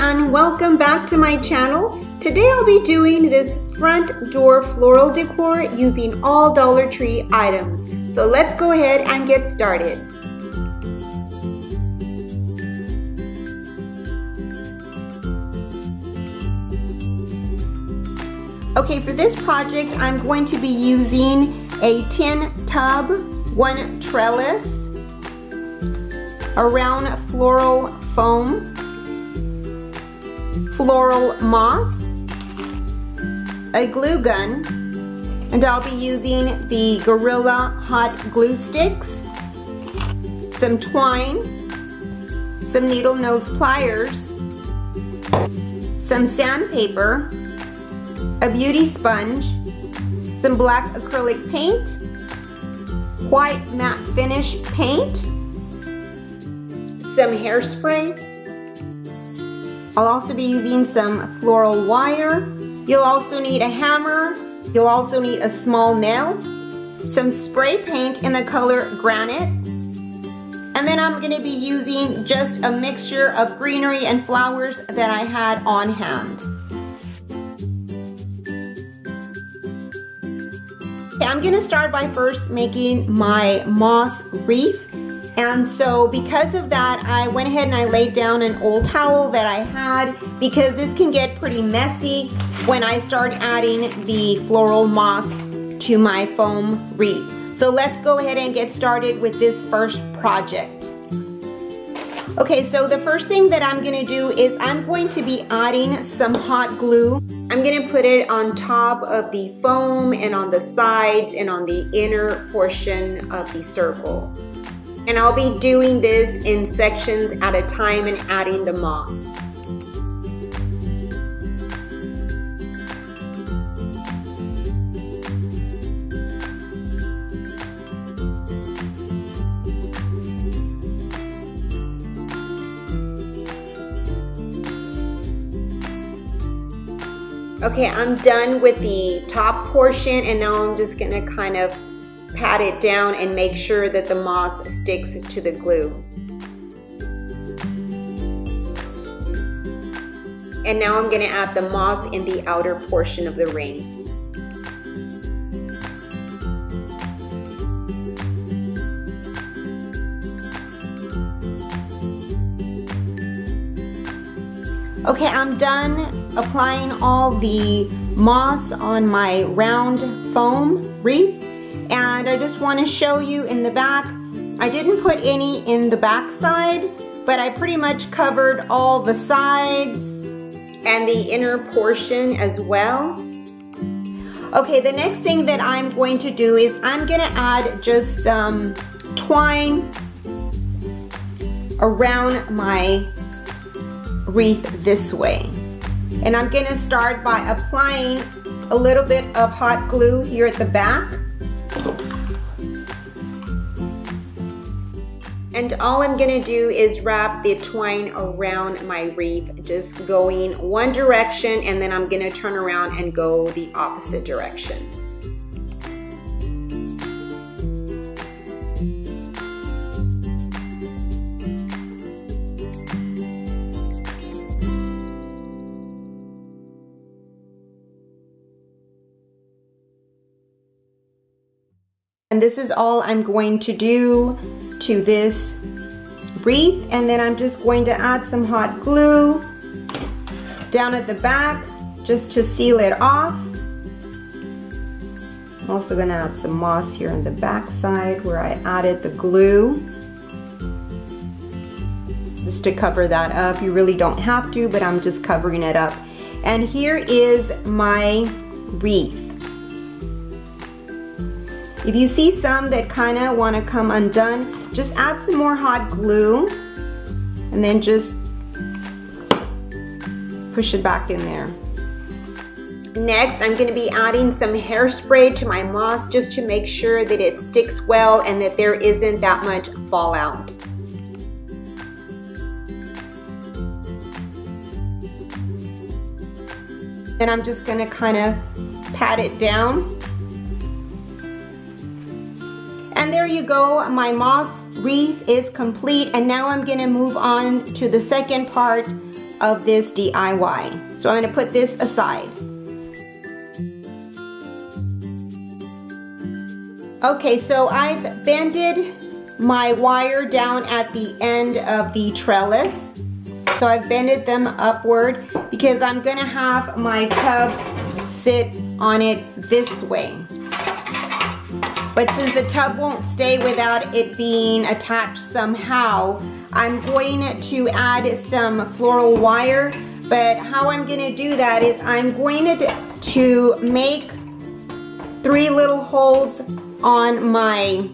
and welcome back to my channel. Today I'll be doing this front door floral decor using all Dollar Tree items. So let's go ahead and get started. Okay, for this project I'm going to be using a tin tub, 1 trellis, a round floral foam, floral moss, a glue gun, and I'll be using the Gorilla hot glue sticks, some twine, some needle nose pliers, some sandpaper, a beauty sponge, some black acrylic paint, white matte finish paint, some hairspray. I'll also be using some floral wire. You'll also need a hammer. You'll also need a small nail, some spray paint in the color granite, and then I'm going to be using just a mixture of greenery and flowers that I had on hand. Okay, I'm going to start by first making my moss wreath. And so because of that, I went ahead and I laid down an old towel that I had because this can get pretty messy when I start adding the floral moss to my foam wreath. So let's go ahead and get started with this first project. Okay, so the first thing that I'm going to do is I'm going to be adding some hot glue. I'm going to put it on top of the foam and on the sides and on the inner portion of the circle. And I'll be doing this in sections at a time and adding the moss. Okay, I'm done with the top portion and now I'm just gonna kind of pat it down and make sure that the moss sticks to the glue. And now I'm going to add the moss in the outer portion of the ring. Okay, I'm done applying all the moss on my round foam wreath. And I just want to show you in the back, I didn't put any in the back side, but I pretty much covered all the sides and the inner portion as well. Okay, the next thing that I'm going to do is I'm going to add just some twine around my wreath this way. And I'm going to start by applying a little bit of hot glue here at the back. And all I'm gonna do is wrap the twine around my wreath, just going one direction, and then I'm gonna turn around and go the opposite direction. And this is all I'm going to do to this wreath, and then I'm just going to add some hot glue down at the back just to seal it off. I'm also going to add some moss here on the back side where I added the glue, just to cover that up. You really don't have to, but I'm just covering it up. And here is my wreath. If you see some that kind of want to come undone, just add some more hot glue and then just push it back in there. Next, I'm going to be adding some hairspray to my moss just to make sure that it sticks well and that there isn't that much fallout. Then I'm just going to kind of pat it down. And there you go, my moss wreath is complete, and now I'm going to move on to the second part, of this DIY. So I'm gonna put this aside. Okay, so I've bended my wire down at the end of the trellis. So I've bended them upward because I'm gonna have my tub sit on it this way. But since the tub won't stay without it being attached somehow, I'm going to add some floral wire. But how I'm gonna do that is I'm going to make 3 little holes on my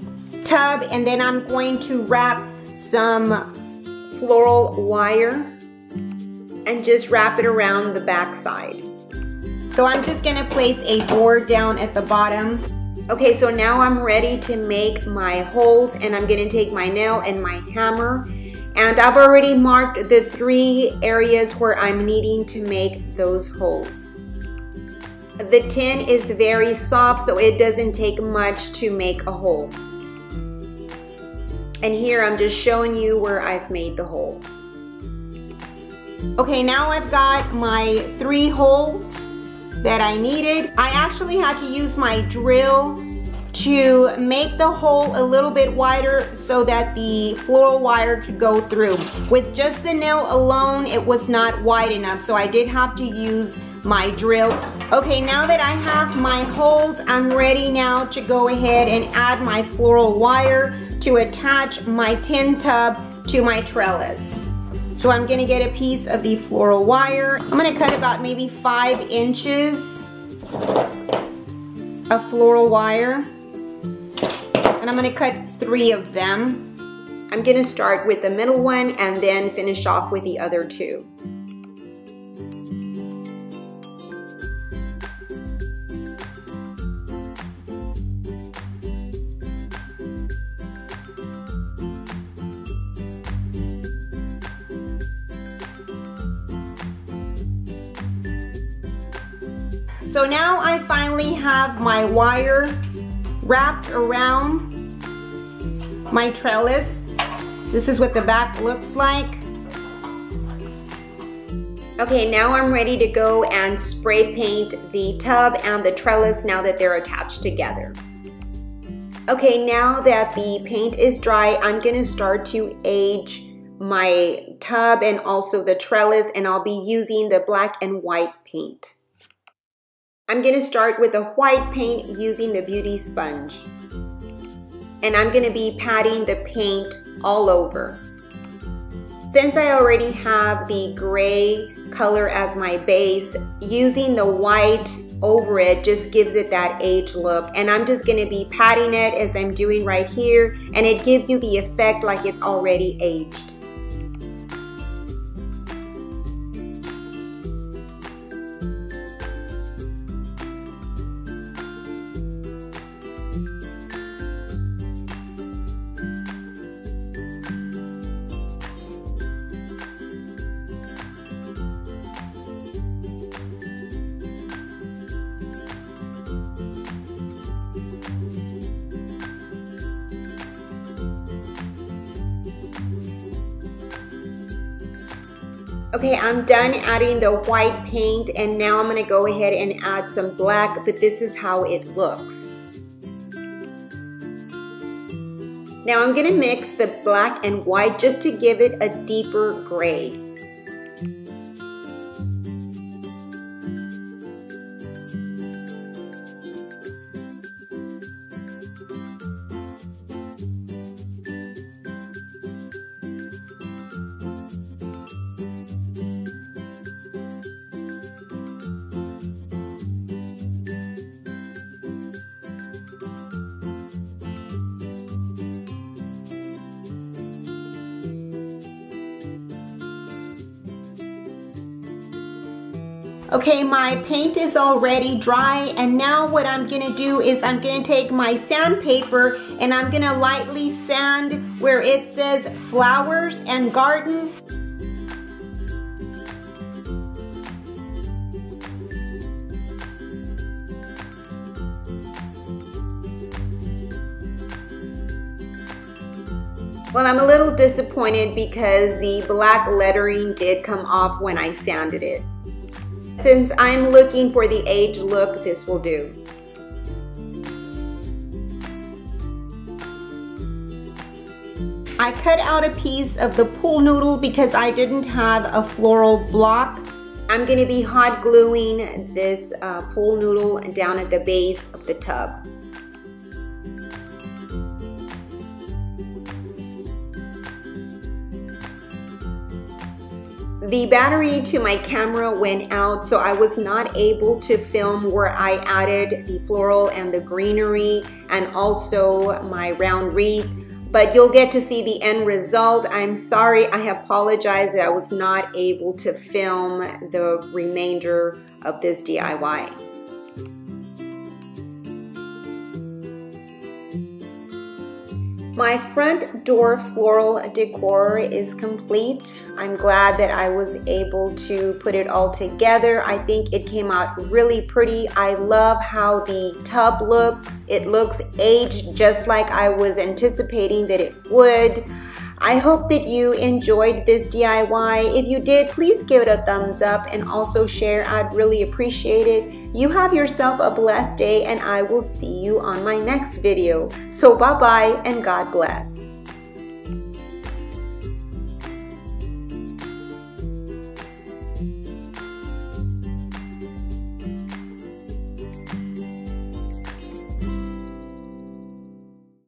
tub, and then I'm going to wrap some floral wire and just wrap it around the back side. So I'm just gonna place a board down at the bottom. Okay, so now I'm ready to make my holes, and I'm gonna take my nail and my hammer, and I've already marked the 3 areas where I'm needing to make those holes. The tin is very soft, so it doesn't take much to make a hole. And here I'm just showing you where I've made the hole. Okay, now I've got my 3 holes that I needed. I actually had to use my drill to make the hole a little bit wider so that the floral wire could go through. With just the nail alone, it was not wide enough, so I did have to use my drill. Okay, now that I have my holes, I'm ready now to go ahead and add my floral wire to attach my tin tub to my trellis. So I'm gonna get a piece of the floral wire. I'm gonna cut about maybe 5 inches of floral wire. And I'm gonna cut 3 of them. I'm gonna start with the middle one and then finish off with the other 2. So now I finally have my wire wrapped around my trellis. This is what the back looks like. Okay, now I'm ready to go and spray paint the tub and the trellis now that they're attached together. Okay, now that the paint is dry, I'm gonna start to age my tub and also the trellis, and I'll be using the black and white paint. I'm gonna start with the white paint using the Beauties sponge. And I'm gonna be patting the paint all over. Since I already have the gray color as my base, using the white over it just gives it that age look. And I'm just gonna be patting it as I'm doing right here, and it gives you the effect like it's already aged. Okay, I'm done adding the white paint, and now I'm gonna go ahead and add some black, but this is how it looks. Now I'm gonna mix the black and white just to give it a deeper gray. Okay, my paint is already dry, and now what I'm gonna do is I'm gonna take my sandpaper and I'm gonna lightly sand where it says flowers and garden. Well, I'm a little disappointed because the black lettering did come off when I sanded it. Since I'm looking for the age look, this will do. I cut out a piece of the pool noodle because I didn't have a floral block. I'm going to be hot gluing this pool noodle down at the base of the tub. The battery to my camera went out, so I was not able to film where I added the floral and the greenery and also my round wreath, but you'll get to see the end result. I'm sorry, I apologize that I was not able to film the remainder of this DIY. My front door floral decor is complete. I'm glad that I was able to put it all together. I think it came out really pretty. I love how the tub looks. It looks aged just like I was anticipating that it would. I hope that you enjoyed this DIY. If you did, please give it a thumbs up and also share. I'd really appreciate it. You have yourself a blessed day and I will see you on my next video. So bye-bye and God bless.